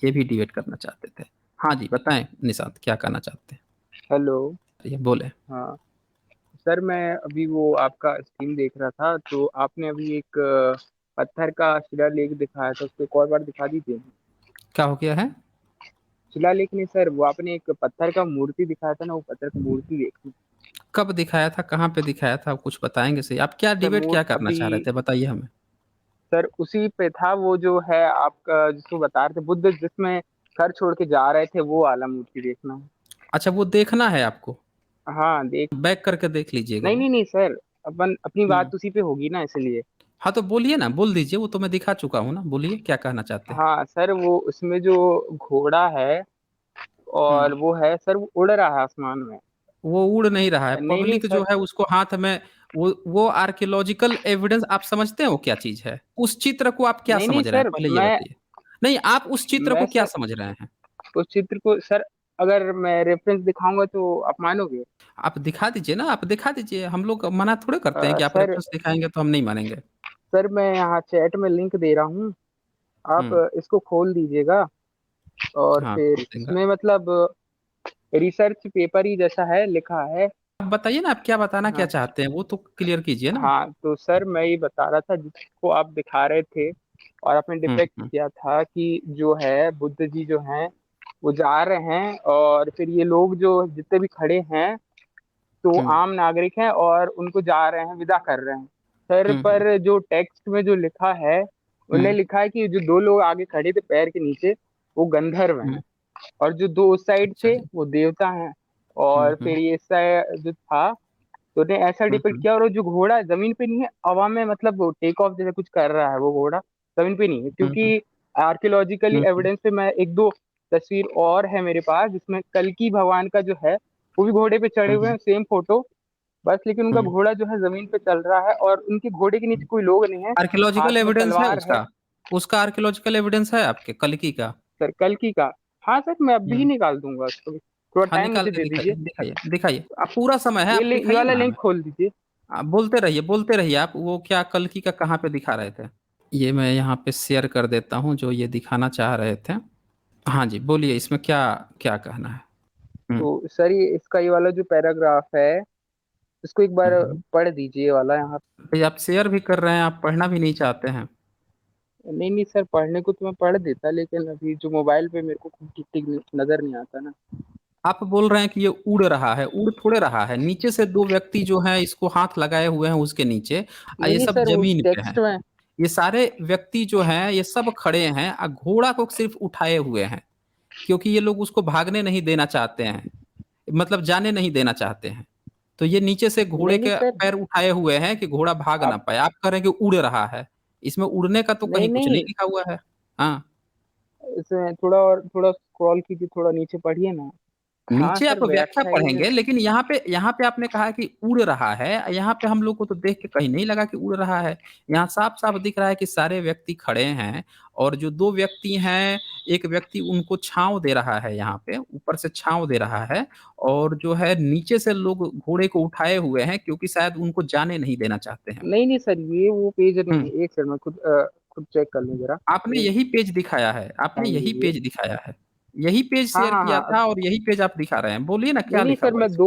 ये भी डिबेट करना चाहते थे। हाँ जी, बताएँ निशांत क्या कहना चाहते हैं? हेलो। ये बोलें। हाँ सर, मैं अभी वो आपका स्ट्रीम देख रहा था, तो आपने अभी एक पत्थर का शिलालेख दिखाया था, उसको एक और बार दिखा दीजिए। क्या हो गया है? शिलालेख नहीं सर, वो आपने एक पत्थर का मूर्ति दिखाया था ना, वो पत्थर की मूर्ति देखनी। कब दिखाया था? कहाँ पे दिखाया था? कुछ बताएँगे सही? आप क्या सर डिबेट क्या करना अभी चाह रहे थे? बताइए हमें। सर उसी पे था, वो जो है आपका जिसको बता रहे थे, बुद्ध जिसमें घर छोड़ के जा रहे थे, वो वाला मूर्ति देखना है। अच्छा, वो देखना है आपको? हाँ देख। बैक करके देख लीजिएगा नहीं वो। नहीं नहीं सर, अपन अपनी हुँ। बात उसी पे होगी ना, इसलिए। हाँ, तो बोलिए ना, बोल दीजिए, वो तो मैं दिखा चुका हूँ ना, बोलिए क्या कहना चाहते हैं? हाँ सर, वो उसमें जो घोड़ा है, हुँ। और वो है सर, वो उड़ रहा है आसमान में। वो उड़ नहीं रहा है, नहीं नहीं पब्लिक जो सर। है उसको हाथ में वो आर्कियोलॉजिकल एविडेंस आप समझते हो क्या चीज़ है? उस चित्र को आप क्या नहीं नहीं समझ रहे हैं? सर, पहले ये मैं बताइए। नहीं, आप उस चित्र को मैं क्या सर समझ रहे हैं? उस चित्र को सर, अगर मैं रेफरेंस दिखाऊंगा तो आप मानोगे। आप दिखा दीजिए ना, आप दिखा दीजिए, हम लोग मना थोड़े करते हैं कि आप सर रेफरेंस दिखाएँगे तो हम नहीं मानेंगे। सर मैं यहाँ चैट में लिंक दे रहा हूँ, आप हुँ। इसको खोल दीजिएगा। और हाँ, फिर खोल देंगे। इसमें मतलब रिसर्च पेपर ही जैसा है, लिखा है। आप बताइए ना, आप क्या बताना क्या हाँ चाहते हैं? वो तो क्लियर कीजिए ना। हाँ, तो सर मैं ये बता रहा था जिसको आप दिखा रहे थे, और आपने हुँ, डिपेक्ट हुँ, किया था कि जो है बुद्ध जी जो हैं वो जा रहे हैं, और फिर ये लोग जो जितने भी खड़े हैं, तो हुँ, आम नागरिक हैं और उनको जा रहे हैं, विदा कर रहे हैं। सर हुँ, हुँ, पर जो टेक्स्ट में जो लिखा है, उन्हें हुँ, लिखा है कि जो दो लोग आगे खड़े थे पैर के नीचे, वो गंधर्व हुँ। हैं, और जो दो उस साइड अच्छा थे जी। वो देवता हैं। हुँ, और हुँ, फिर ये इस साइड जो था, तो उन्हें ऐसा हुँ, डिपेक्ट हुँ, किया, और वो जो घोड़ा जमीन पे नहीं है, हवा में, मतलब वो टेक ऑफ जैसे कुछ कर रहा है, वो घोड़ा जमीन पे नहीं है, हुँ, हुँ, क्योंकि आर्कियोलॉजिकली हुँ, हुँ, एविडेंस पे मैं एक दो तस्वीर और है मेरे पास, जिसमें कल्कि भगवान का जो है वो भी घोड़े पे चढ़े हुँ, हुए हुँ, हैं, सेम फोटो। बस लेकिन उनका हुँ। घोड़ा जो है जमीन पे चल रहा है, और उनके घोड़े के नीचे कोई लोग नहीं है। आर्कियोलॉजिकल हाथ में एविडेंस है तलवार है। उसका? उसका आर्कियोलॉजिकल एविडेंस है आपके कल्कि का? सर कल्कि का। हाँ सर, मैं अभी ही हुँ। निकाल दूंगा उसको, थोड़ा हाँ, टाइम निकाल मुझे के दे दिखाइए, दीजिए। दिखाइए, दिखाइए। आप पूरा समय है, ये आप लिंक, ये दिखाइए वाला ना लिंक हमें। खोल दीजिए। आप बोलते रहिए आप, वो क्या कल्कि का कहाँ पे दिखा रहे थे? ये मैं यहाँ पे शेयर कर देता हूँ, जो ये दिखाना चाह रहे थे। हाँ जी, बोलिए इसमें क्या क्या कहना है? हुँ, तो सर ये वाला जो पैराग्राफ है, इसको एक हुँ, बार हुँ। पढ़ दीजिए, ये वाला यहाँ। भई आप शेयर भी कर रहे हैं, आप पढ़ना भी नहीं चाहते हैं। नहीं नहीं सर, पढ़ने को तो मैं पढ़ देता, लेकिन अभी जो मोबाइल पे मेरे को ठीक ठीक नजर नहीं आता ना। आप बोल रहे हैं कि ये उड़ रहा है, उड़ थोड़े रहा है। नीचे से 2 व्यक्ति जो हैं इसको हाथ लगाए हुए हैं उसके नीचे, नहीं ये नहीं सब सर, वो ज़मीन पे हैं। टेक्स्ट में। ये सारे व्यक्ति जो हैं, ये सब खड़े हैं घोड़ा को सिर्फ़ उठाए हुए हैं, क्योंकि ये लोग उसको भागने नहीं देना चाहते हैं, मतलब जाने नहीं देना चाहते हैं। तो ये नीचे से घोड़े नहीं नहीं के सर, पैर उठाए हुए हैं कि घोड़ा भाग ना आप। पाए। आप कह रहे हैं कि उड़ रहा है, इसमें उड़ने का तो नहीं कहीं कुछ नहीं नहीं, लिखा हुआ है। हाँ। इसमें थोड़ा और थोड़ा स्क्रॉल कीजिए, थोड़ा नीचे पढ़िए ना। हाँ नीचे सर, आप व्याख्या व्याख्या ये पढ़ेंगे, लेकिन यहाँ पे आपने कहा कि उड़ रहा है, यहाँ पे हम लोग को तो देख के कहीं नहीं लगा कि उड़ रहा है। यहाँ साफ-साफ दिख रहा है कि सारे व्यक्ति खड़े हैं और जो 2 व्यक्ति हैं, एक व्यक्ति उनको छाँव दे रहा है यहाँ पे, ऊपर से छाँव दे रहा है और जो है नीचे से लोग घोड़े को उठाए हुए हैं क्योंकि शायद उनको जाने नहीं देना चाहते हैं। नहीं नहीं सर, ये वो पेज नहीं हुँ, है, एक सेकंड में खुद चेक कर लूँ जरा। आपने ये यही पेज दिखाया है, आपने टाइम यही दीजिए। पेज दिखाया है। यही पेज हाँ शेयर हाँ किया हाँ, था और यही पेज आप दिखा रहे हैं। बोलिए ना नहीं क्या नहीं लिखा सर, हुआ है मैं इसमें?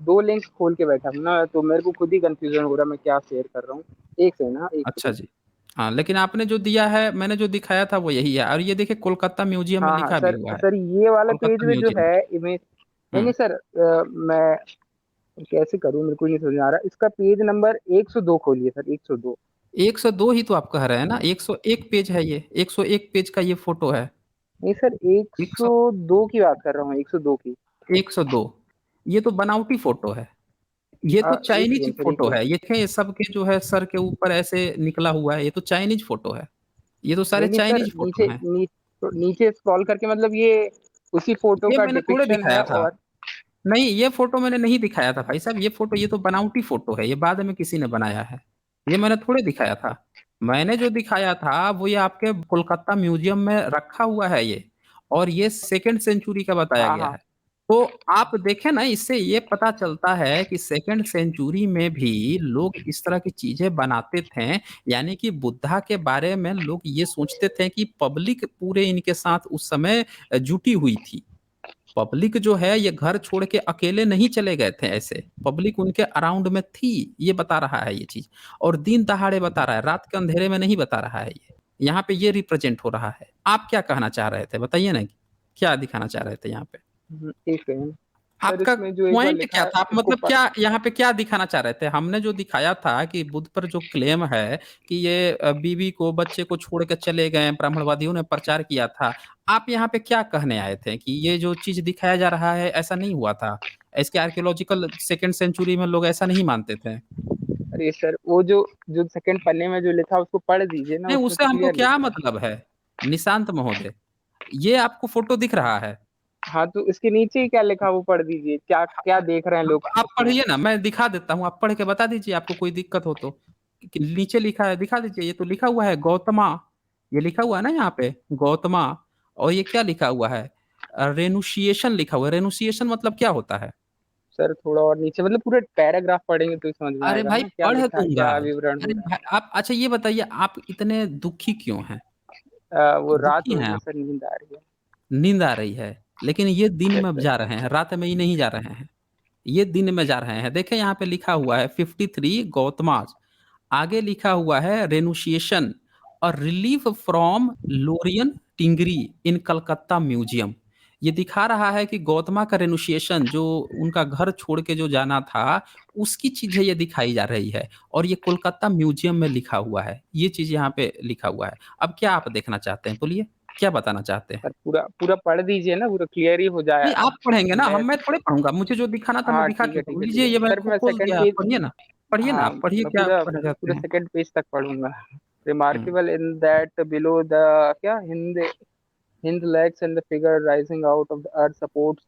दो लिंक खोल के बैठा हूँ ना, तो मेरे को खुद ही कंफ्यूजन हो रहा है मैं क्या शेयर कर रहा हूँ। एक सेकंड, हाँ एक अच्छा सेकंड। जी। हाँ, लेकिन आपने जो दिया है मैंने जो दिखाया था वो यही है और ये देखिए कोलकाता म्यूज़ियम में हाँ हाँ लिखा भी सर, हुआ है। सर ये वाला पेज कोलकाता में जो म्यूज़ियम। है इमेज। नहीं हुँ। नहीं सर, मैं कैसे करूँ, मेरे को नहीं समझ में आ रहा। इसका पेज नंबर 102 खोलिए सर, 102। 102 ही तो आप कह रहे हैं ना, 101 पेज है ये, 101 पेज का ये फ़ोटो है। नहीं सर, 100 102 की बात कर रहा हूँ, 102 की। 102 ये तो बनावटी फ़ोटो है। ये तो एक चाइनीज़ सेकंड सर, एक फ़ोटो सेकंड। है। ये देखें ये सबके जो है सर के ऊपर ऐसे निकला हुआ है, ये तो चाइनीज़ फ़ोटो है। ये तो सारे नहीं नहीं सर, चाइनीज़ फ़ोटो हैं। तो नीचे स्क्रॉल करके, मतलब ये उसी फोटो ये का मैंने थोड़े डिपिक्शन है। दिखाया था। और नहीं, ये फ़ोटो मैंने नहीं दिखाया था भाई साहब, ये तो बनावटी फ़ोटो है, ये बाद में किसी ने बनाया है। ये मैंने थोड़े दिखाया था। मैंने जो दिखाया था वो ये आपके कोलकाता म्यूज़ियम में रखा हुआ है ये और ये 2nd सेंचुरी का बताया हाँ गया हाँ, है। तो आप देखें ना, इससे ये पता चलता है कि सेकंड सेंचुरी में भी लोग इस तरह की चीजें बनाते थे। यानी कि बुद्धा के बारे में लोग ये सोचते थे कि पब्लिक पूरे इनके साथ उस समय जुटी हुई थी। पब्लिक जो है ये घर छोड़ के अकेले नहीं चले गए थे, ऐसे पब्लिक उनके अराउंड में थी। ये बता रहा है ये चीज, और दिन दहाड़े बता रहा है, रात के अंधेरे में नहीं बता रहा है। ये यहाँ पे ये रिप्रेजेंट हो रहा है। आप क्या कहना चाह रहे थे, बताइए ना, क्या दिखाना चाह रहे थे यहाँ पे? एक सेकंड। सर आपका इसमें जो एक बार पॉइंट लिखा क्या है था? आप उसको मतलब क्या यहाँ पे क्या दिखाना चाह रहे थे? हमने जो दिखाया था कि बुद्ध पर जो क्लेम है कि ये बीवी को बच्चे को छोड़ के चले गए, ब्राह्मणवादियों ने प्रचार किया था। आप यहाँ पे क्या कहने आए थे कि ये जो चीज दिखाया जा रहा है ऐसा नहीं हुआ था? इसके आर्कियोलॉजिकल सेकेंड सेंचुरी में लोग ऐसा नहीं मानते थे। अरे सर वो जो जो सेकंड पन्ने में जो लिखा उसको पढ़ दीजिए ना, नहीं, उसमें उससे तो हमको क्लियर क्या लिखा है। मतलब है निशांत महोदय? ये आपको फोटो दिख रहा है? हाँ तो इसके नीचे ही क्या लिखा वो पढ़ दीजिए, क्या क्या देख रहे हैं लोग आप उसमें। पढ़िए ना, मैं दिखा देता हूँ, आप पढ़ के बता दीजिए आपको कोई दिक्कत हो तो। कि नीचे लिखा है, दिखा दीजिए। ये तो लिखा हुआ है गौतमा, ये लिखा हुआ है ना यहाँ पे, गौतमा। और ये क्या लिखा हुआ है? रेनुशिएशन लिखा हुआ है। रेनुशिएशन मतलब क्या होता है? सर थोड़ा और नीचे, मतलब पूरे पैराग्राफ पढ़ेंगे तो ही समझ में अरे आएगा भाई ना क्या पढ़ लिखा है, दूंगा। क्या विवरण हो अरे रहा भाई आप, अच्छा ये बताइए, आप इतने दुखी क्यों हैं? है। वो रात दुखी हो हैं रही है आप? सर, नींद आ रही है। नींद आ रही है? लेकिन ये दिन यस में सर। जा रहे हैं, रात में ही नहीं जा रहे हैं। ये दिन में जा रहे हैं। देखें यहाँ पे लिखा हुआ है 53 गौतमास। आगे लिखा हुआ है रेनुशिएशन और relief from लोरियन Tingri in Calcutta museum. ये दिखा रहा है कि गौतमा का रेनुशिएशन, जो उनका घर छोड़ के जो जाना था, उसकी चीजें ये दिखाई जा रही है। और ये कोलकाता म्यूजियम में लिखा हुआ है, ये चीज यहाँ पे लिखा हुआ है। अब क्या आप देखना चाहते हैं, बोलिए क्या बताना चाहते हैं? सर पूरा पूरा पढ़ दीजिए ना, पूरा क्लियर ही हो जाए नहीं, अब। आप पढ़ेंगे ना, मैं हम मैं थोड़े पढ़ूंगा। मुझे जो दिखाना था मैं हाँ दिखा ठीक है चुका ठीक हूँ। है ठीक लीजिए, है ये मैं सर, मैं खोल सेकंड दिया, आप पेज। पढ़िए ना। पढ़िए ना, हाँ आप पढ़िए, मैं क्या पूरा पढ़ना चाहते पूरा हैं? सेकंड पेज तक पढ़ूंगा। Hmm. Remarkable in that below the क्या hind legs and the figure rising out of the earth supports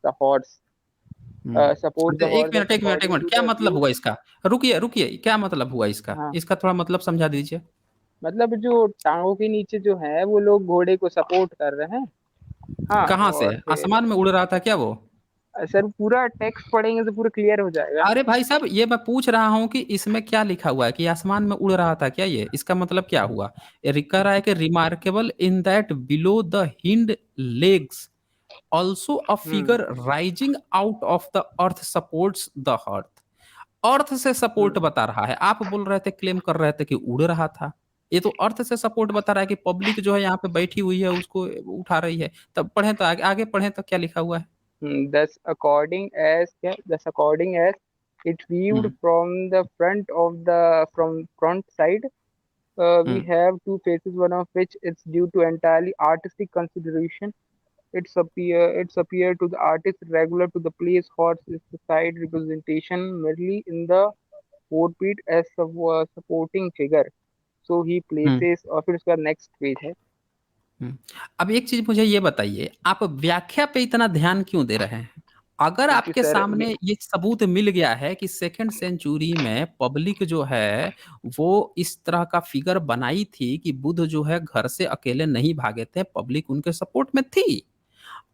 अच्छा, the एक horses मिनट एक मिनट एक according मिनट, to क्या the मतलब view। हुआ इसका? रुकिए रुकिए, क्या मतलब हुआ इसका? हाँ इसका थोड़ा मतलब समझा दीजिए। मतलब जो टांगों के नीचे जो है वो लोग घोड़े को सपोर्ट कर रहे हैं। हाँ कहाँ से? और फिर आसमान में उड़ रहा था क्या वो? सर पूरा टेक्स्ट पढ़ेंगे तो पूरा क्लियर हो जाएगा ना। अरे भाई साहब, ये मैं पूछ रहा हूँ कि इसमें क्या लिखा हुआ है कि आसमान में उड़ रहा था क्या? ये इसका मतलब क्या हुआ? ये कह रहा है कि remarkable in that below the hind legs also a hmm figure rising out of the earth supports the earth. Earth से सपोर्ट हम्म बता रहा है। आप बोल रहे थे, क्लेम कर रहे थे कि उड़ रहा था। ये तो अर्थ से सपोर्ट बता रहा है कि पब्लिक जो है यहाँ पे बैठी हुई है उसको उठा रही है। तब पढ़े तो आगे, आगे पढ़े तो क्या लिखा हुआ है? thus according as it viewed hmm. from front side, we hmm. have two faces, one of which is due to entirely artistic consideration. It's appear to the artist regular to the place horse is the side representation merely in the forepeat as supporting figure. So he hmm. places, और फिर उसका next page है। हम्म। अब एक चीज मुझे ये बताइए, आप व्याख्या पे इतना ध्यान क्यों दे रहे हैं? अगर क्योंकि आपके सर सामने ये सबूत मिल गया है कि सेकंड सेंचुरी में पब्लिक जो है वो इस तरह का फिगर बनाई थी कि बुद्ध जो है घर से अकेले नहीं भागे थे, पब्लिक उनके सपोर्ट में थी।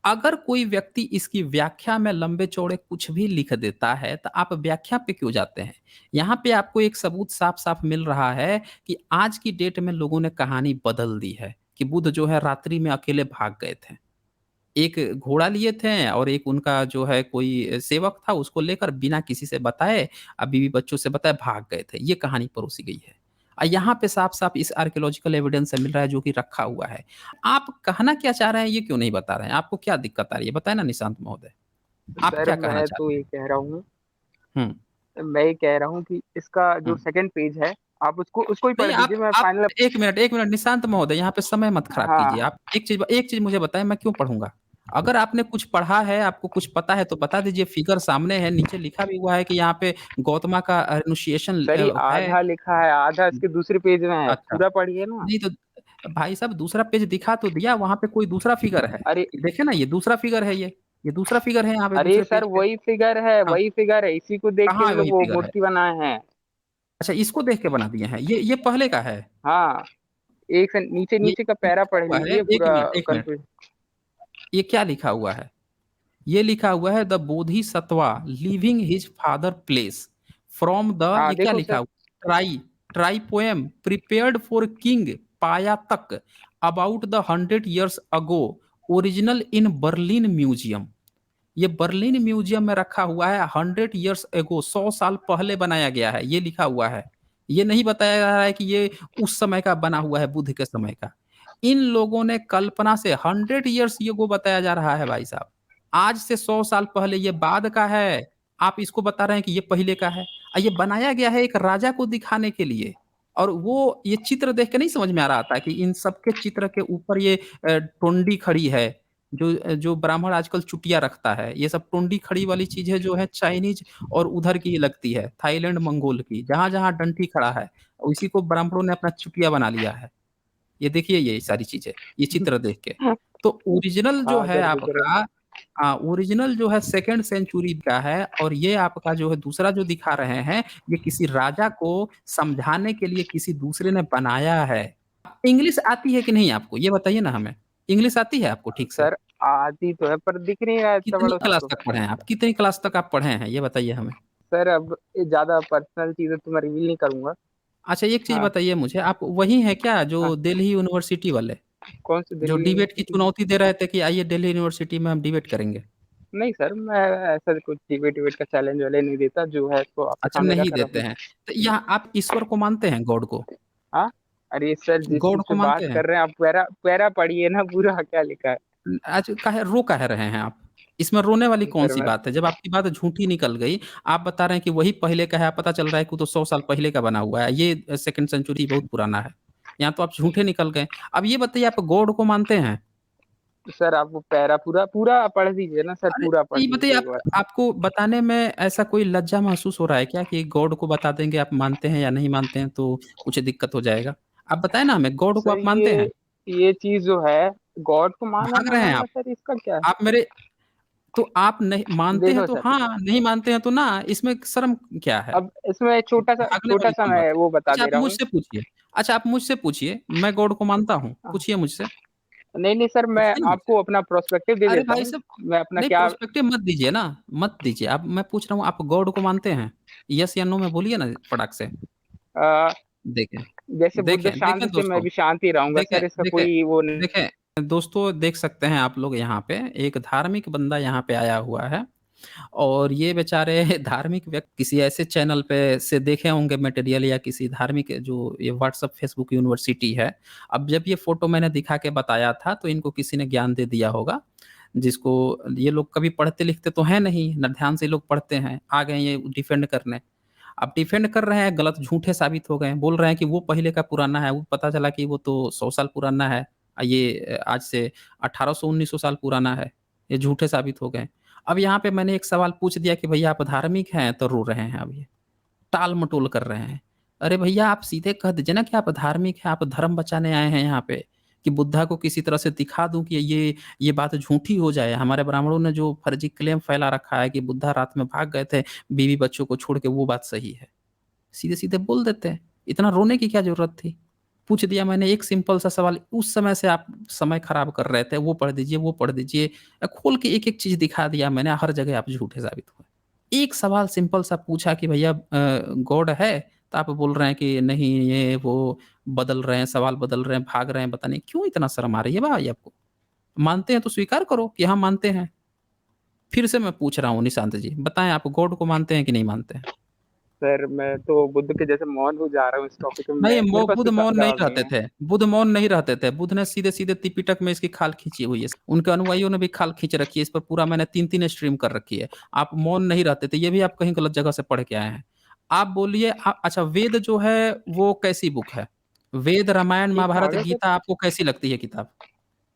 अगर कोई व्यक्ति इसकी व्याख्या में लंबे चौड़े कुछ भी लिख देता है तो आप व्याख्या पे क्यों जाते हैं? यहाँ पे आपको एक सबूत साफ साफ मिल रहा है कि आज की डेट में लोगों ने कहानी बदल दी है कि बुद्ध जो है रात्रि में अकेले भाग गए थे। एक घोड़ा लिए थे और एक उनका जो है कोई सेवक था, उसको लेकर बिना किसी से बताए, बीवी बच्चों से बताए भाग गए थे। ये कहानी परोसी गई है। यहाँ पे साफ-साफ इस आर्कियोलॉजिकल एविडेंस से मिल रहा है जो कि रखा हुआ है। आप कहना क्या चाह रहे हैं ये क्यों नहीं बता रहे हैं? आपको क्या दिक्कत आ रही है? बताएँ ना निशांत महोदय। आप सर क्या कहना मैं तो चाहते ये हैं? कह रहा हूँ, हुँ, मैं ये कह रहा हूँ कि इसका जो हुँ। सेकंड पेज है आप उसको उसको ही नहीं, पढ़ दीजिए, मैं आप फाइनल। 1 मिनट निशांत महोदय, यहाँ पे समय मत खराब कीजिए। हाँ आप एक चीज़ मुझे बताएँ, मैं क्यों पढ़ूँगा? अगर आपने कुछ पढ़ा है, आपको कुछ पता है तो बता दीजिए। फिगर सामने है, नीचे लिखा भी हुआ है कि यहाँ पे गौतमा का एनुंसिएशन सर ये है। आधा लिखा है, आधा इसके दूसरे पेज में है, अच्छा। पूरा पढ़िए ना। नहीं तो भाई साहब, दूसरा पेज दिखा तो दिया, वहाँ पे कोई दूसरा फिगर है। अरे देखे ना, ये दूसरा फिगर है ये। ये दूसरा फिगर है यहाँ पे अरे दूसरे सर पेज पे। वही फिगर है, हाँ, वही फिगर है, इसी को देख के कहाँ इन है लोग वही वो फिगर है? मूर्ति बनाए हैं। अच्छा, इसको देख के बना दिए हैं। ये पहले का है। हाँ एक से नीचे ये नीचे का पैरा लिखा पढ़ हुआ है, लीजिए पूरा। 1 मिनट कंफ्यूज। ये क्या लिखा हुआ है? ये लिखा हुआ है the Bodhisattva living his father place from the, हाँ ये क्या देखो लिखा सर। हुआ, try try poem prepared for king पाया तक about the 100 years ago, original in Berlin museum. ये बर्लिन म्यूजियम में रखा हुआ है, 100 years एगो, 100 साल पहले बनाया गया है, ये लिखा हुआ है। ये नहीं बताया जा रहा है कि ये उस समय का बना हुआ है, बुद्ध के समय का। इन लोगों ने कल्पना से 100 years ये को बताया जा रहा है भाई साहब। आज से 100 साल पहले ये बाद का है, आप इसको बता रहे हैं कि ये पहले का है। ये बनाया गया है एक राजा को दिखाने के लिए। और वो ये चित्र देख के नहीं समझ में आ रहा था कि इन सबके चित्र के ऊपर ये टोंडी खड़ी है, जो जो ब्राह्मण आजकल चुटिया रखता है, ये सब टोंडी खड़ी वाली चीजें जो है चाइनीज और उधर की लगती है, थाईलैंड मंगोल की, जहां जहां डंठी खड़ा है उसी को ब्राह्मणों ने अपना चुटिया बना लिया है। ये देखिए ये सारी चीजें, ये चित्र देख के। तो ओरिजिनल जो हाँ है सर दिख रहे हैं। आपका, ओरिजिनल जो है 2nd century का है, और ये आपका जो है दूसरा जो दिखा रहे हैं, ये किसी राजा को समझाने के लिए किसी दूसरे ने बनाया है। इंग्लिश आती है कि नहीं आपको, ये बताइए ना हमें। इंग्लिश आती है आपको ठीक से? सर आती तो है पर दिख नहीं रहा है इतना कितनी बड़ा क्लास उसको। तक पढ़े हैं आप, कितनी क्लास तक आप पढ़े हैं, ये बताइए हमें। सर अब ये ज्यादा पर्सनल चीजें तो मैं रिवील नहीं करूंगा। अच्छा एक चीज हाँ। बताइए मुझे, आप वही हैं क्या जो हाँ दिल्ली यूनिवर्सिटी वाले, कौन सी जो दिल्ली डिबेट की यूनिवर्सिटी? चुनौती दे रहे थे कि आइए दिल्ली यूनिवर्सिटी में हम डिबेट करेंगे? नहीं सर मैं ऐसा कुछ डिबेट डिबेट का चैलेंज वाले नहीं देता, जो है इसको आपके अच्छा सामने नहीं रख रहा देते हूँ। हैं? तो यहाँ आप ईश्वर को मानते हैं, गॉड को? हाँ। अरे सर जिस गॉड चीज को पे बात मानते हैं? कर रहे हैं आप पैरा पैरा पढ़िए ना, पूरा क्या लिखा है। आज काहे रो काहे रहे हैं आप? इसमें रोने वाली कौन सर सी मैं बात है, जब आपकी बात झूठी निकल गई। आप बता रहे हैं कि वही पहले का है, पता चल रहा है कि वो तो 100 साल पहले का बना हुआ है, ये 2nd century बहुत पुराना है। यहाँ तो आप झूठे निकल गए। अब ये बताइए आप गॉड को मानते हैं? सर आप वो पैरा पूरा पूरा पढ़ दीजिए ना सर, अरे पूरा तो पढ़ ये बताइए, लीजिए एक आप बार। आपको बताने में ऐसा कोई लज्जा महसूस हो रहा है क्या कि गॉड को बता देंगे आप मानते हैं या नहीं मानते हैं तो कुछ दिक्कत हो जाएगा? आप बताएं ना हमें, गॉड को सर आप मानते हैं? ये चीज जो है, गॉड को माना भाग ना रहे हैं मानना आप। सर इसका क्या है। आप मेरे, तो आप नहीं मानते हैं देखो तो सर, हाँ, नहीं मानते हैं तो ना, इसमें शर्म क्या है? अब इसमें भागने छोटा वाली सा कौन बात मैं है? वो बता अच्छा दे आप रहा हूँ। मुझसे पूछिए। अच्छा आप मुझसे पूछिए, मैं गॉड को मानता हूँ, पूछिए मुझसे। नहीं नहीं सर, मैं पूछिए ना मुझसे। आपको अपना प्रोस्पेक्टिव दे अरे देता भाई हूँ। साहब, मैं अपना नहीं क्या। प्रोस्पेक्टिव मत दीजिए ना, मत दीजिए। अब मैं पूछ रहा हूँ, आप गॉड को मानते हैं? यस या नो में बोलिए ना फटाक से। अ, देखें, जैसे बुद्ध देखें, देखें शांति से मैं दोस्तों, भी शांति रहूंगा देखें, सर, इसका देखें, कोई वो नहीं। देखें दोस्तों, देख सकते हैं आप लोग यहाँ पे एक धार्मिक बंदा यहाँ पे आया हुआ है। और ये बेचारे धार्मिक व्यक्ति किसी ऐसे चैनल पे से देखे होंगे मटेरियल, या किसी धार्मिक जो ये व्हाट्सएप फेसबुक यूनिवर्सिटी है। अब जब ये फोटो मैंने दिखा के बताया था तो इनको किसी ने ज्ञान दे दिया होगा, जिसको, ये लोग कभी पढ़ते लिखते तो हैं नहीं, न ध्यान से ये लोग पढ़ते हैं, आ गए ये डिफेंड करने। अब डिफेंड कर रहे हैं, गलत झूठे साबित हो गए, बोल रहे हैं कि वो पहले का पुराना है, वो पता चला कि वो तो 100 साल पुराना है। ये आज से 1800-1900 साल पुराना है। ये झूठे साबित हो गए। अब यहाँ पे मैंने एक सवाल पूछ दिया कि भैया आप धार्मिक हैं, तो रो रहे हैं अब ये, टाल-मटोल कर रहे हैं। अरे भैया आप सीधे कह दीजिए ना कि आप धार्मिक हैं, आप धर्म बचाने आए हैं यहाँ पे, कि बुद्धा को किसी तरह से दिखा दूँ कि ये बात झूठी हो जाए। हमारे ब्राह्मणों ने जो फर्जी क्लेम फैला रखा है कि बुद्धा रात में भाग गए थे, बीवी बच्चों को छोड़ के, वो बात सही है। सीधे-सीधे बोल देते हैं। इतना रोने की क्या ज़रूरत थी? पूछ दिया मैंने एक सिंपल सा सवाल, उस समय से आप समय खराब कर रहे थे, वो पढ़ दीजिए, वो पढ़ दीजिए। खोल के एक-एक चीज़ दिखा दिया मैंने, हर जगह आप झूठे साबित हुए। एक सवाल सिंपल सा पूछा कि भैया गॉड है? तो आप बोल रहे हैं कि नहीं, ये वो बदल रहे हैं, सवाल बदल रहे हैं, भाग रहे हैं, पता नहीं क्यों इतना शर्म आ रही है भाई आपको? मानते हैं तो स्वीकार करो कि हाँ, मानते हैं। फिर से मैं पूछ रहा हूँ निशांत जी, बताएँ आप गॉड को मानते हैं कि नहीं मानते हैं? सर मैं तो बुद्ध के जैसे मौन हो जा रहा हूँ इस टॉपिक में, नहीं, मेरे मौ पास बुध कोई मौन नहीं जवाब नहीं रहते है। थे, बुध मौन नहीं रहते थे। बुध ने सीधे-सीधे त्रिपिटक में इसकी खाल खींची हुई है। उनके अनुयायियों ने भी खाल खींच रखी है, इस पर पूरा मैंने 3-3 स्ट्रीम कर रखी है। आप मौन नहीं रहते थे, ये भी आप कहीं गलत जगह से पढ़ के आए हैं। आप बोलिए अच्छा वेद जो है वो कैसी बुक है? वेद, रामायण, ठीक महाभारत, ठाक है सर। गीता आपको कैसी लगती है किताब?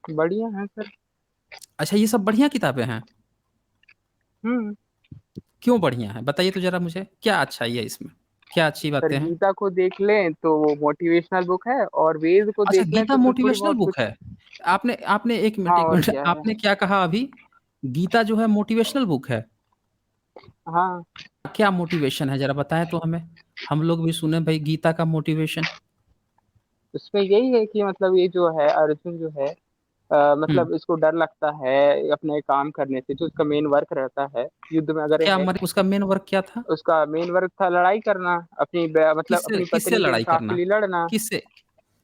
बढ़िया है सर। अच्छा ये सब बढ़िया किताबें हैं। हम्म। क्यों बढ़िया है? बताइए तो ज़रा मुझे, क्या अच्छाई है इसमें? क्या अच्छी सर बातें हैं? गीता को देख लें तो वो मोटिवेशनल बुक है, और वेद को अच्छा देख लें गीता तो फिर थोड़ी मोटिवेशनल बहुत बुक कुछ। है। आपने आपने 1 मिनट हाँ 1 और मिनट क्या है। आपने क्या कहा अभी? गीता जो है मोटिवेशनल बुक है? हाँ। क्या मोटिवेशन है ज़रा बताएँ तो हमें? हम लोग भी सुने भाई गीता का मोटिवेशन। उसमें यही है कि मतलब ये जो है अर्जुन जो है, हुँ। मतलब इसको डर लगता है अपने काम करने से, जो उसका मेन वर्क रहता है युद्ध में अगर क्या है। मर उसका मेन वर्क क्या था? उसका मेन वर्क था लड़ाई करना, मतलब किससे अपनी किससे पत्नी के लड़ाई इंसाफ के करना? लिए लड़ना किससे?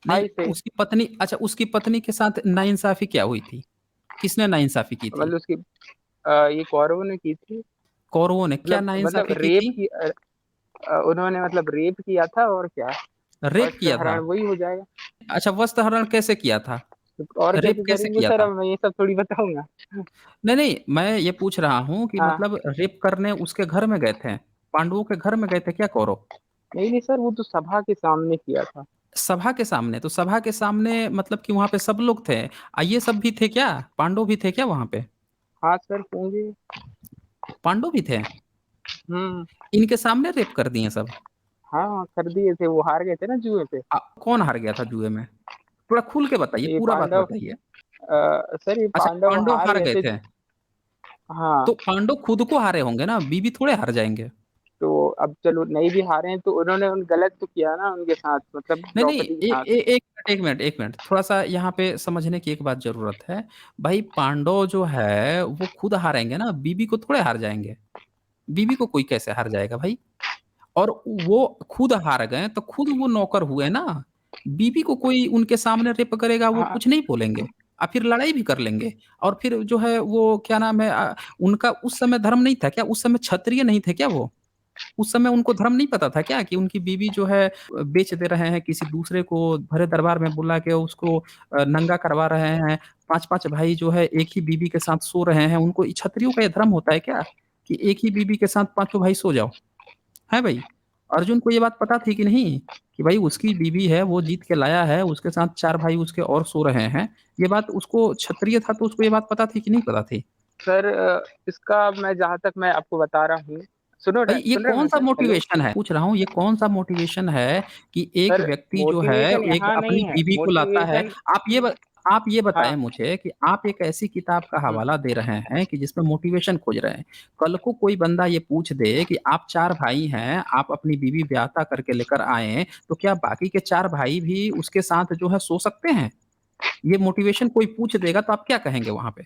नहीं, भाई से। उसकी पत्नी अच्छा उसकी पत्नी के साथ नाइंसाफ़ी क्या हुई थी? किसने नाइंसाफ़ी की थी? मतलब उसकी ये कौरवों ने की थी। कौरवों ने क्या मतलब नाइंसाफ़ी की रेप थी? की, उन्होंने मतलब रेप किया था और क्या, रेप वस्त्र किया था? हरण वही हो जाएगा। अच्छा वस्त्र हरण कैसे किया था? तो और रेप कैसे कैसे करेंगे किया सर, था? अब मैं ये सब थोड़ी बताऊंगा। नहीं, नहीं, मैं ये पूछ रहा हूँ कि हाँ। मतलब रेप करने उसके घर में गए थे? पांडवों के घर में गए थे क्या कौरव? नहीं नहीं सर, वो तो सभा के सामने किया था। सभा के सामने, तो सभा के सामने मतलब कि वहाँ पे सब लोग थे। ये सब भी थे क्या? पांडव भी थे क्या वहाँ पे? हाँ सर होंगे। पांडव भी थे? हम्म। इनके सामने रेप कर दिए सब? हाँ कर दिए थे, वो हार गए थे ना जुए पे। कौन हार गया था जुए में? थोड़ा खुल के बताइए, ये पूरा बात पांडव, बताइए। सर ये अच्छा पांडव पांडव हार हार गए गए थे। थे? हाँ। तो पांडव खुद को हारे होंगे ना, बीबी थोड़े हार जाएंगे। तो अब चलो नहीं भी हारे हैं तो उन्होंने उन गलत तो किया ना उनके साथ, मतलब नहीं नहीं, द्रौपदी के साथ। एक मिनट थोड़ा सा यहाँ पे समझने की एक बात जरूरत है। भाई पांडव जो है वो खुद हारेंगे ना, बीबी को थोड़े हार जाएंगे। बीबी को कोई कैसे हार जाएगा भाई? और वो खुद हार गए तो खुद वो नौकर हुए ना। बीबी को कोई उनके सामने रेप करेगा वो हाँ कुछ नहीं बोलेंगे। और फिर लड़ाई भी कर लेंगे। और फिर जो है वो क्या नाम है उनका उस समय धर्म नहीं था क्या? उस समय क्षत्रिय नहीं थे क्या वो? उस समय उनको धर्म नहीं पता था क्या कि उनकी बीवी जो है बेच दे रहे हैं किसी दूसरे को, भरे दरबार में बुला के उसको नंगा करवा रहे हैं। पांच पांच भाई जो है एक ही बीवी के साथ सो रहे हैं, उनको क्षत्रियों का ये धर्म होता है क्या कि एक ही बीवी के साथ पांचों भाई सो जाओ? है भाई? अर्जुन को ये बात पता थी कि नहीं कि भाई उसकी बीवी है वो जीत के लाया है, उसके साथ चार भाई उसके और सो रहे हैं? ये बात उसको क्षत्रिय था तो उसको ये बात पता थी कि नहीं पता थी? सर, इसका मैं जहाँ तक मैं आपको बता रहा हूँ, भाई ये सुन रहे हैं कौन ना सा सर, हेलो। मोटिवेशन है पूछ रहा हूँ, ये कौन सा मोटिवेशन है कि एक सर व्यक्ति जो है मोटिवेशन एक यहाँ अपनी नहीं है, बीवी को लाता है? मोटिवेशन। आप ये ब, आप ये बताएं हाँ। मुझे कि आप एक ऐसी किताब का हम्म, हवाला दे रहे हैं कि जिसमें मोटिवेशन खोज रहे हैं। कल को कोई बंदा ये पूछ दे कि आप चार भाई हैं, आप अपनी बीवी ब्याहता करके लेकर आए, तो क्या बाकी के चार भाई भी उसके साथ जो है सो सकते हैं? ये मोटिवेशन कोई पूछ देगा तो आप क्या कहेंगे वहां पे?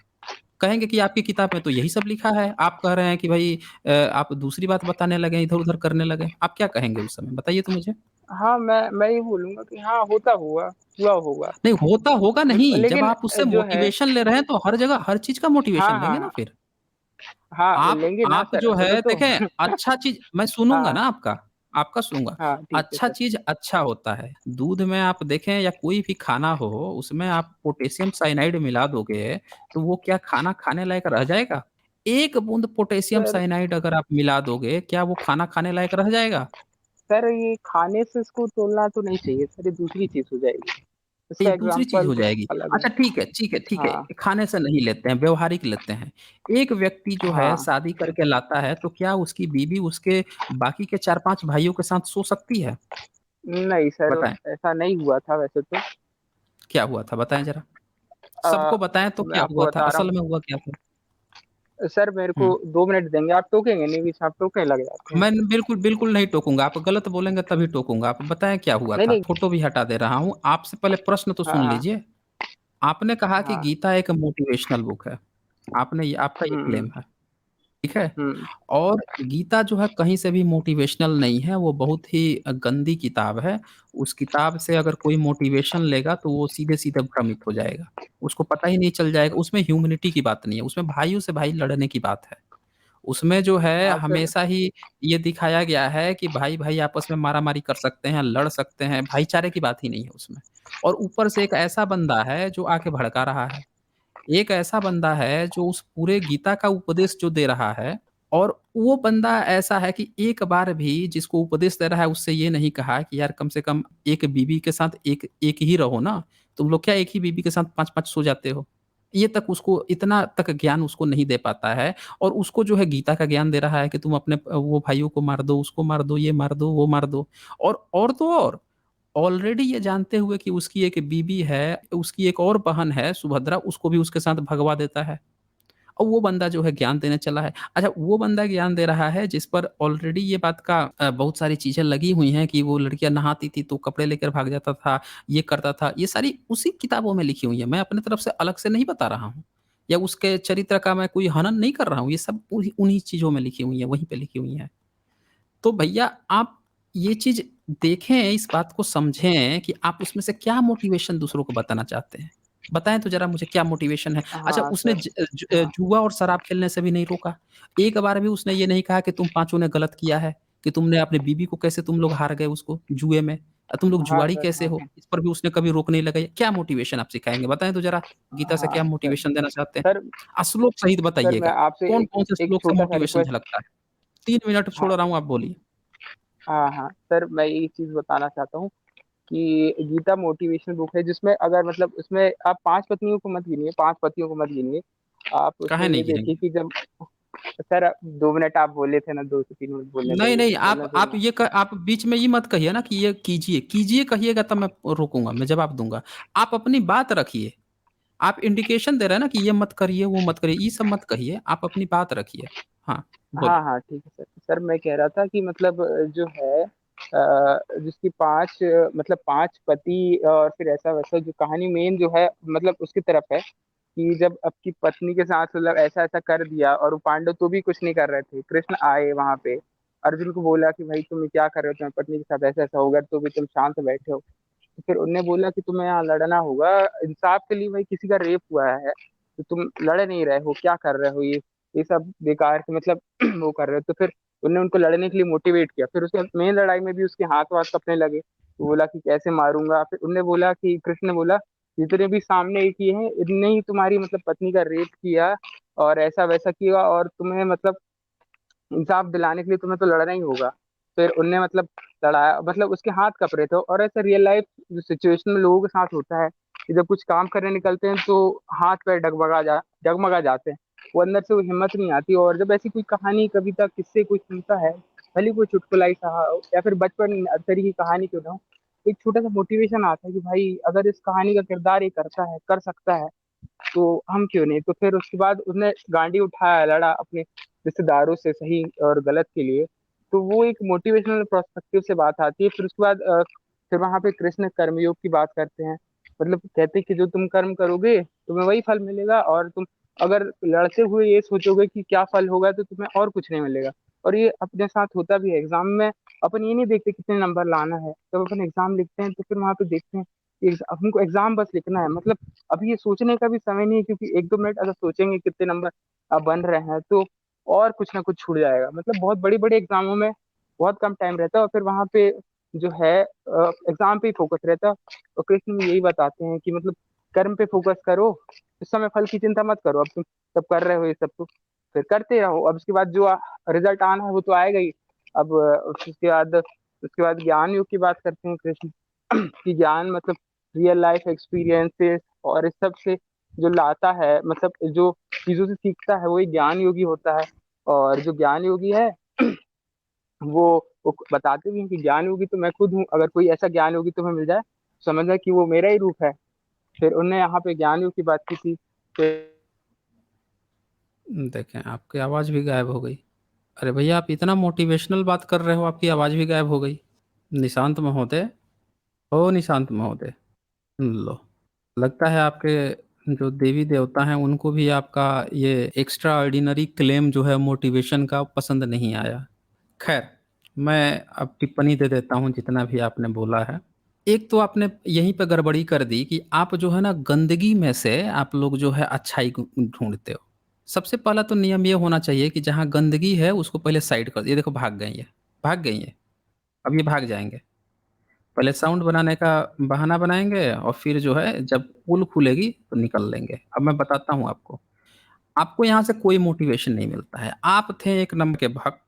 कहेंगे कि आपकी किताब में तो यही सब लिखा है, आप कह रहे हैं कि भाई आप दूसरी बात बताने लगे, इधर-उधर करने लगे। आप क्या कहेंगे उस समय? बताइए तो मुझे। हाँ मैं ये बोलूंगा कि हाँ होता हुआ, हुआ होगा। नहीं, होता होगा नहीं, जब लेकिन आप उससे जो है, मोटिवेशन ले रहे हैं तो हर जगह हर चीज़ का मोटिवेशन हाँ लेंगे ना हाँ फिर। हाँ आप लेंगे ना आप सर, जो सुनो है तो। देखें, अच्छा चीज़ मैं सुनूँगा हाँ ना आपका, आपका सुनूँगा। हाँ ठीक है अच्छा सर। चीज़ अच्छा होता है। दूध में आप देखें या कोई भी खाना हो, उसमें आप पोटेशियम साइनाइड मिला दोगे, तो वो क्या खाना खाने लायक रह जाएगा? एक बूंद पोटेशियम सर साइनाइड अगर आप मिला दोगे, क्या वो खाना खाने लायक रह जाएगा? सर ये खाने से इसको तोलना तो नहीं चाहिए सर, ये दूसरी चीज हो जाएगी, ये इसका दूसरी चीज़ एग्जाम्पल हो कुछ जाएगी। अलग है। अच्छा ठीक है, ठीक है, ठीक है। हाँ खाने से नहीं लेते हैं, व्यावहारिक लेते हैं। एक व्यक्ति जो है हाँ। शादी करके लाता है, तो क्या उसकी बीवी उसके बाकी के 4-5 भाइयों के साथ सो सकती है? नहीं सर, बताएँ, ऐसा नहीं हुआ था वैसे तो। क्या हुआ था बताएँ ज़रा? आ, सबको बताएँ तो मैं क्या आपको हुआ था? बता रहा असल हूँ। में हुआ क्या था? सर मेरे को हुँ। 2 मिनट देंगे, आप टोकेंगे नहीं, बीच में आप टोकने लग जाते हैं। मैं बिल्कुल, बिल्कुल नहीं टोकूँगा। आप गलत बोलेंगे तभी टोकूँगा। आप बताएँ क्या हुआ नहीं था? नहीं। फ़ोटो भी हटा दे रहा हूँ। आपसे पहले प्रश्न तो हाँ सुन हाँ लीजिए। आपने कहा कि हाँ। गीता एक मोटिवेशनल बुक है। आपने ये आपका ये हम्म क्लेम है। ठीक है? हम्म। और गीता जो है कहीं से भी मोटिवेशनल नहीं है, वो बहुत ही गंदी किताब है। उस किताब से अगर कोई मोटिवेशन लेगा तो वो सीधे-सीधे भ्रमित हो जाएगा। उसको पता ही नहीं चल जाएगा, उसमें ह्यूमैनिटी की बात नहीं है, उसमें भाइयों से भाई लड़ने की बात है। उसमें जो है हाँ सर। हमेशा ही ये दिखाया गया है कि भाई-भाई आपस में मारा-मारी कर सकते हैं, लड़ सकते हैं, भाईचारे की बात ही नहीं है उसमें। और ऊपर से एक ऐसा बंदा है जो आके भड़का रहा है। एक ऐसा बंदा है जो उस पूरे गीता का उपदेश जो दे रहा है और वो बंदा ऐसा है कि एक बार भी जिसको उपदेश दे रहा है उससे ये नहीं कहा कि यार कम से कम एक बीवी के साथ एक एक ही रहो ना, तुम लोग क्या एक ही बीवी के साथ 5-5 सो जाते हो? ये तक उसको इतना तक ज्ञान उसको नहीं दे पाता है और उसको जो है गीता का ज्ञान दे रहा है कि तुम अपने वो भाइयों को मार दो, उसको मार दो, ये मार दो, वो मार दो और तो और ऑलरेडी ये जानते हुए कि उसकी एक बीवी है, उसकी एक और बहन है सुभद्रा, उसको भी उसके साथ भगवा देता है। और वो बंदा जो है ज्ञान देने चला है। अच्छा, वो बंदा ज्ञान दे रहा है जिस पर ऑलरेडी ये बात का बहुत सारी चीज़ें लगी हुई हैं कि वो लड़कियाँ नहाती थी तो कपड़े लेकर भाग जाता था, ये करता था। ये सारी उसी किताबों में लिखी हुई है। मैं अपनी तरफ से अलग से नहीं बता रहा हूँ या उसके चरित्र का मैं कोई हनन नहीं कर रहा हूँ। ये सब उन्हीं उन्हीं चीज़ों में लिखी हुई है, वहीं पे लिखी हुई हैं। तो भैया आप ये चीज़ देखें, इस बात को समझें कि आप उसमें से क्या मोटिवेशन दूसरों को बताना चाहते हैं। बताएँ तो ज़रा मुझे क्या मोटिवेशन है? अच्छा, हाँ उसने सर। हाँ जुआ और शराब खेलने से भी नहीं रोका। एक बार भी उसने ये नहीं कहा कि तुम पाँचों ने गलत किया है, कि तुमने अपनी बीवी को कैसे तुम लोग हार गए उसको जुए में, तुम लोग हाँ जुआरी सर। कैसे हाँ हो? हाँ। इस पर भी उसने कभी रोक नहीं लगाई। क्या मोटिवेशन आप सिखाएँगे? बताएँ तो ज़रा गीता से हाँ क्या सर। मोटिवेशन देना चाहते हैं? सर श्लोक सहित सर मैं बताइएगा। आपसे कौन-कौन से एक श्लोक से छोटा सा मोटिवेशन रिक्वेस्ट। झलकता है? 3 मिनट छोड़ हाँ रहा हूँ, आप बोलिए। हाँ हाँ सर, मैं एक चीज बताना चाहता हूँ कि गीता मोटिवेशनल बुक है, जिसमें अगर मतलब उसमें आप 5 पत्नियों को मत गिनिए, 5 पतियों को मत गिनिए। आप काहे उसमें नहीं ये देखिए गिनेंगे? कि जब, सर 2 मिनट आप बोले थे ना, 2 से 3 मिनट बोलने नहीं, देंगे, नहीं, बोलना आप दूंगा। ये आप बीच में ये मत कहिए ना कि ये कीजिए, कीजिए कहिएगा तब मैं रोकूँगा, मैं जवाब दूँगा। आप अपनी बात रखिए। आप इंडिकेशन दे रहे हैं ना कि ये मत करिए, वो मत करिए, ये सब मत कहिए, आप अपनी बात रखिए। हाँ, हाँ बोलिए। हाँ ठीक है सर। सर मैं कह रहा था कि मतलब जो है जिसकी 5 मतलब 5 पति और फिर ऐसा वैसा, जो कहानी मेन जो है मतलब उसकी तरफ है कि जब आपकी पत्नी के साथ मतलब ऐसा ऐसा कर दिया, और वो पांडव तो भी कुछ नहीं कर रहे थे, कृष्ण आए वहां पे, अर्जुन को बोला कि भाई तुम क्या कर रहे हो, तुम्हारी पत्नी के साथ ऐसा ऐसा होगा तो भी तुम शांत बैठे हो। तो फिर उनने बोला कि तुम्हें यहाँ लड़ना होगा इंसाफ के लिए, भाई किसी का रेप हुआ है तो तुम लड़ नहीं रहे हो, क्या कर रहे हो ये सब बेकार के मतलब वो कर रहे हो। तो फिर उनने उनको लड़ने के लिए मोटिवेट किया। फिर उसके मेन लड़ाई में भी उसके हाथ वाथ कपने लगे, तो बोला कि कैसे मारूंगा। फिर उनने बोला कि कृष्ण ने बोला जितने भी सामने एक ही हैं, इनने ही तुम्हारी मतलब पत्नी का रेप किया और ऐसा वैसा किया, और तुम्हें मतलब इंसाफ दिलाने के लिए तुम्हें तो लड़ना ही होगा। फिर उनने मतलब लड़ाया, मतलब उसके हाथ कप रहे थे। और ऐसा रियल लाइफ सिचुएशन में लोगों के साथ होता है कि जब कुछ काम करने निकलते हैं तो हाथ पैर डगमगा जाते हैं, वो अंदर से वो हिम्मत नहीं आती। और जब ऐसी कोई कहानी कविता किससे कोई सुनता है, भले कोई चुटकुला ही कहा हो या फिर बचपन नर्सरी की कहानी क्यों ना हो, एक छोटा सा मोटिवेशन आता है कि भाई अगर इस कहानी का किरदार ये करता है, कर सकता है, तो हम क्यों नहीं। तो फिर उसके बाद उसने गांडी उठाया, लड़ा अपने रिश्तेदारों से सही और गलत के लिए। तो वो एक मोटिवेशनल प्रोस्पेक्टिव से बात आती है। फिर उसके बाद फिर वहां पे कृष्ण कर्मयोग की बात करते हैं। मतलब कहते हैं कि जो तुम कर्म करोगे तुम्हें वही फल मिलेगा, और तुम अगर लड़ते हुए ये सोचोगे कि क्या फल होगा तो तुम्हें और कुछ नहीं मिलेगा। और ये अपने साथ होता भी है एग्जाम में। अपन ये नहीं देखते कितने नंबर लाना है, जब अपन एग्जाम लिखते हैं तो फिर वहां पे देखते हैं कि हमको एग्जाम बस लिखना है। मतलब अभी ये सोचने का भी समय नहीं है, क्योंकि 1-2 मिनट अगर सोचेंगे कितने नंबर बन रहे हैं तो और कुछ ना कुछ छूट जाएगा। मतलब बहुत बड़ी बड़ी एग्जामों में बहुत कम टाइम रहता है, और फिर वहां पे जो है एग्जाम पे ही फोकस रहता है। और कृष्ण भी यही बताते हैं कि मतलब कर्म पे फोकस करो, इस समय फल की चिंता मत करो। अब तुम सब कर रहे हो ये सब तो फिर करते रहो, अब उसके बाद जो रिजल्ट आना है वो तो आएगा ही। अब उसके बाद ज्ञान योग की बात करते हैं कृष्ण कि ज्ञान मतलब रियल लाइफ एक्सपीरियंसेस और इस सब से जो लाता है, मतलब जो चीजों से सीखता है, वो एक ज्ञान योगी होता है। और जो ज्ञान योगी है वो वो बताते भी हैं कि ज्ञान योगी तो मैं खुद हूँ, अगर कोई ऐसा ज्ञान योगी तुम्हें मिल जाए समझना कि वो मेरा ही रूप है। फिर उनने यहाँ पे ज्ञान योग की बात की थी। फिर देखें, आपकी आवाज़ भी गायब हो गई। अरे भैया, आप इतना मोटिवेशनल बात कर रहे हो, आपकी आवाज़ भी गायब हो गई। निशांत महोदय, ओ निशांत महोदय, लो, लगता है आपके जो देवी देवता हैं उनको भी आपका ये एक्स्ट्रा ऑर्डिनरी क्लेम जो है मोटिवेशन का पसंद नहीं आया। खैर, मैं अब टिप्पणी दे देता हूँ जितना भी आपने बोला है। एक तो आपने यहीं पे गड़बड़ी कर दी कि आप जो है ना गंदगी में से आप लोग जो है अच्छाई ढूंढते हो। सबसे पहला तो नियम ये होना चाहिए कि जहाँ गंदगी है उसको पहले साइड कर। ये देखो, भाग गई है, भाग गई है। अब ये भाग जाएंगे। पहले साउंड बनाने का बहाना बनाएंगे और फिर जो है जब पोल खुलेगी तो निकल लेंगे। अब मैं बताता हूँ आपको। आपको यहाँ से कोई मोटिवेशन नहीं मिलता है। आप थे एक नंबर के भक्त।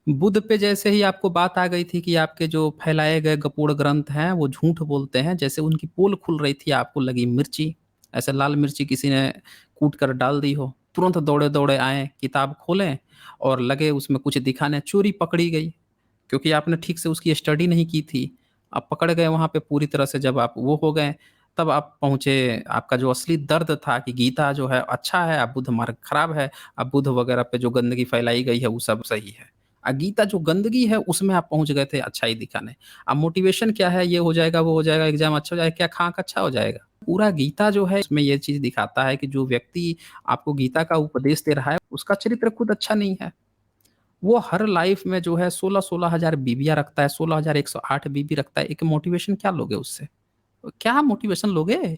बुद्ध पे जैसे ही आपको बात आ गई थी कि आपके जो फैलाए गए गपूड़ ग्रंथ हैं वो झूठ बोलते हैं, जैसे उनकी पोल खुल रही थी आपको लगी मिर्ची, ऐसे लाल मिर्ची किसी ने कूट कर डाल दी हो, तुरंत दौड़े दौड़े आए, किताब खोलें और लगे उसमें कुछ दिखाने। चोरी पकड़ी गई क्योंकि आपने ठीक से उसकी स्टडी नहीं की थी। आप पकड़ गए वहाँ पे पूरी तरह से। जब आप वो हो गए तब आप पहुँचे, आपका जो असली दर्द था कि गीता जो है अच्छा है, अब बुद्ध मार्ग खराब है, अब बुद्ध वगैरह पे जो गंदगी फैलाई गई है वो सब सही है। गीता जो गंदगी है उसमें आप पहुँच गए थे अच्छाई दिखाने। अब मोटिवेशन क्या है, ये हो जाएगा, वो हो जाएगा, एग्ज़ाम अच्छा हो जाएगा, क्या खाक अच्छा हो जाएगा? पूरा गीता जो है इसमें ये चीज़ दिखाता है कि जो व्यक्ति आपको गीता का उपदेश दे रहा है, उसका चरित्र खुद अच्छा नहीं है। वो हर लाइफ में जो है 16-16 हज़ार बीवियाँ रखता है, 16,108 बीवी रखता है, एक मोटिवेशन क्या लोगे उससे? क्या मोटिवेशन लोगे?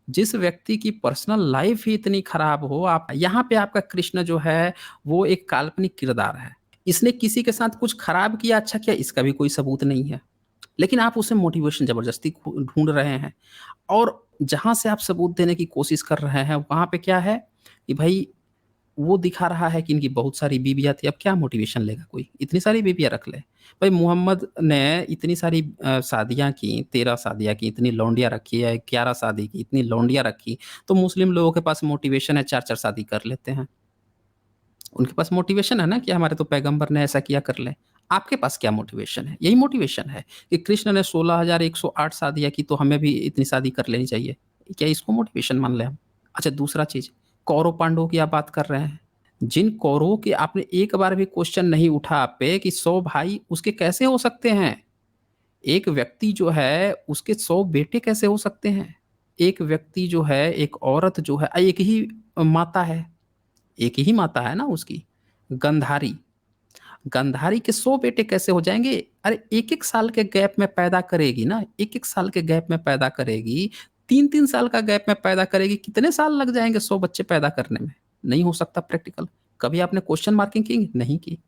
जिस व्यक्ति की पर्सनल लाइफ ही इतनी खराब हो, आप यहाँ पे आपका कृष्ण जो है, वो एक काल्पनिक किरदार है। इसने किसी के साथ कुछ खराब किया, अच्छा किया, इसका भी कोई सबूत नहीं है। लेकिन आप उसे मोटिवेशन ज़बरदस्ती ढूँढ रहे हैं और जहाँ से आप सबूत देने की कोशिश कर रहे हैं, वहाँ पे क्या है कि भई वो दिखा रहा है कि इनकी बहुत सारी बीवियाँ थी, अब क्या मोटिवेशन लेगा कोई? इतनी सारी बीवियाँ रख ले। भाई मोहम्मद ने इतनी सारी शादियाँ की, 13 शादियाँ की, इतनी लौंडियाँ रखी है, 11 शादी की, इतनी लौंडियाँ रखी, तो मुस्लिम लोगों के पास मोटिवेशन है 4-4 शादी कर लेते हैं। उनके पास मोटिवेशन है ना कि हमारे तो पैगंबर ने ऐसा किया कर लें। आपके पास क्या मोटिवेशन है? यही मोटिवेशन है कि कृष्ण ने 16,108 शादियाँ की तो हमें भी इतनी शादी कर लेनी चाहिए। क्या इसको मोटिवेशन मान लें हम? अच्छा दूसरा चीज़, कौरव-पांडवों की आप बात कर रहे हैं। जिन कौरवों के आपने एक बार भी क्वेश्चन नहीं उठा आप पे कि 100 भाई उसके कैसे हो सकते हैं? एक व्यक्ति जो है उसके 100 बेटे कैसे हो सकते हैं? एक व्यक्ति जो है, एक औरत जो है एक ही माता है। एक ही माता है ना उसकी, गंधारी। गंधारी के 100 बेटे कैसे हो जाएँगे? अरे 1-1 साल के गैप में पैदा करेगी ना, 1-1 साल के गैप में पैदा करेगी, 3-3 साल का गैप में पैदा करेगी, कितने साल लग जाएँगे 100 बच्चे पैदा करने में? नहीं हो सकता प्रैक्टिकल। कभी आपने क्वेश्चन मार्किंग की? नहीं की।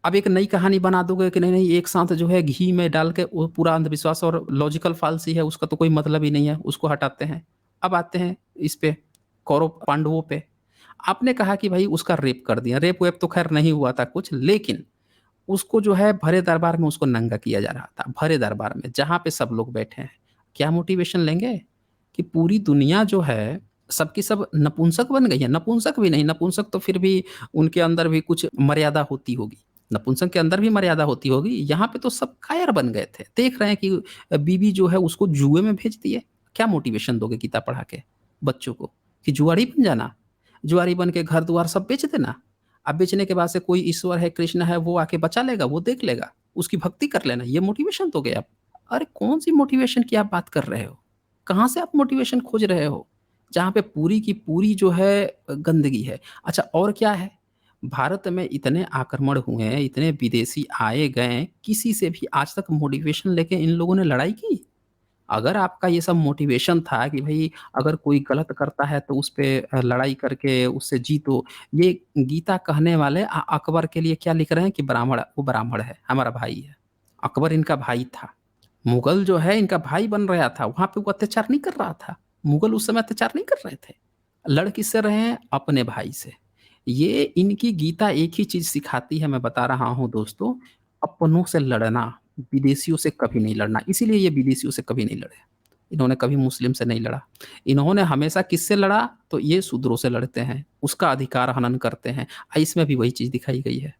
अब एक नई कहानी बना दोगे कि नहीं-नहीं एक साथ जो है घी में डाल के वो पूरा अंधविश्वास और लॉजिकल फ़ॉल्स ही है, उसका तो कोई मतलब ही नहीं है, उसको हटाते हैं। अब आते हैं इस पे, कौरव-पांडवों पे। आपने कहा कि भई उसका रेप कर दिया, रेप-वेप तो ख़ैर नहीं हुआ था कुछ, लेकिन उसको जो है भरे दरबार में उसको नंगा किया जा रहा था, भरे दरबार में, जहाँ पे सब लोग बैठे हैं। क्या मोटिवेशन लेंगे? कि पूरी दुनिया जो है, सब की सब नपुंसक बन गई है, नपुंसक भी नहीं, नपुंसक तो फिर भी उनके अंदर भी कुछ मर्यादा होती होगी। नपुंसक के अंदर भी मर्यादा होती होगी, यहाँ पे तो सब कायर बन गए थे। देख रहे हैं कि बीवी जो है उसको जुए में भेज दिए। क्या मोटिवेशन दोगे गीता पढ़ा के बच्चों को? कि जुआरी बन जाना? जुआरी बन के घर-द्वार सब बेच देना? अब बेचने के बाद से कोई ईश्वर है, कृष्ण है, वो आके बचा लेगा, वो देख लेगा, उसकी भक्ति कर लेना, ये मोटिवेशन दोगे आप? अरे कौन-सी मोटिवेशन की आप बात कर रहे हो? कहाँ से आप मोटिवेशन खोज रहे हो? जहाँ पे पूरी की पूरी जो है गंदगी है। अच्छा और क्या है? भारत में इतने आक्रमण हुए हैं, इतने विदेशी आए गए, किसी से भी आज तक मोटिवेशन लेके इन लोगों ने लड़ाई की? अगर आपका ये सब मोटिवेशन था कि भई अगर कोई गलत करता है तो उस पे लड़ाई करके उससे जीतो। ये गीता कहने वाले अकबर के लिए क्या लिख रहे हैं कि वो ब्राह्मण है, हमारा भाई है। अकबर इनका भाई था। मुगल जो है इनका भाई बन रहा था, वहाँ पे वो अत्याचार नहीं कर रहा था। मुगल उस समय अत्याचार नहीं कर रहे थे। लड़ किससे रहे हैं? अपने भाई से। ये इनकी गीता एक ही चीज़ सिखाती है, मैं बता रहा हूँ दोस्तों, अपनों से लड़ना, विदेशियों से कभी नहीं लड़ना। इसीलिए ये विदेशियों से कभी नहीं लड़े। इन्होंने कभी मुस्लिम से नहीं लड़ा। इन्होंने हमेशा किससे लड़ा? तो ये शूद्रों से लड़ते हैं, उसका अधिकार हनन करते हैं। इसमें भी वही चीज़ दिखाई गई है।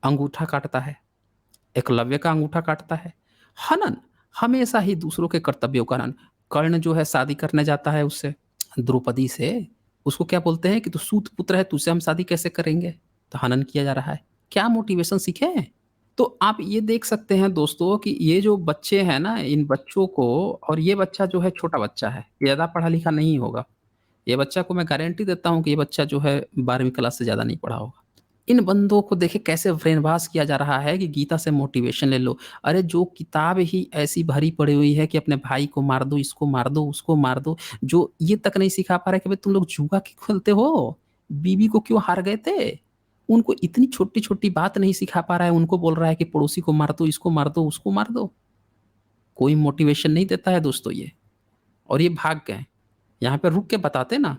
अंगूठा काटता है, एकलव्य का अंगूठा काटता है। हनन, हमेशा ही दूसरों के कर्तव्यों का हनन। कर्ण जो है शादी करने जाता है उससे, द्रौपदी से, उसको क्या बोलते हैं कि तू सूत पुत्र है, तुझसे हम शादी कैसे करेंगे? तो हनन किया जा रहा है। क्या मोटिवेशन सीखे हैं? तो आप ये देख सकते हैं दोस्तों कि ये जो बच्चे हैं ना, इन बच्चों को, और ये बच्चा जो है छोटा बच्चा है, ये ज़्यादा पढ़ा-लिखा नहीं होगा। ये बच्चा को मैं गारंटी देता हूँ कि ये बच्चा जो है 12वीं क्लास से ज़्यादा नहीं पढ़ा होगा। इन बंदों को देखिए कैसे ब्रेन वॉश किया जा रहा है कि गीता से मोटिवेशन ले लो। अरे जो किताब ही ऐसी भरी पड़ी हुई है कि अपने भाई को मार दो, इसको मार दो, उसको मार दो, जो ये तक नहीं सिखा पा रहे कि भाई तुम लोग जुआ क्यों खेलते हो? बीवी को क्यों हार गए थे? उनको इतनी छोटी-छोटी बात नहीं सिखा पा रहा है, उनको बोल रहा है कि पड़ोसी को मार दो, इसको मार दो, उसको मार दो। कोई मोटिवेशन नहीं देता है दोस्तों ये, और ये भाग गए। यहाँ पे रुक के बताते ना,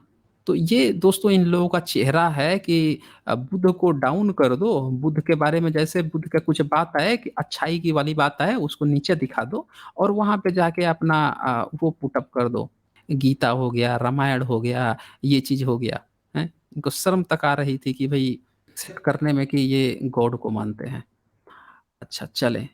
तो ये दोस्तों इन लोगों का चेहरा है कि बुद्ध को डाउन कर दो, बुद्ध के बारे में जैसे बुद्ध का कुछ बात आए कि अच्छाई की वाली बात आए, उसको नीचे दिखा दो और वहाँ पे जाके अपना वो पुट अप कर दो। गीता हो गया, रामायण हो गया, ये चीज़ हो गया, हैं? इनको शर्म तक आ रही थी कि भई एक्सेप्ट करने में कि ये गॉड को मानते हैं। अच्छा चलें।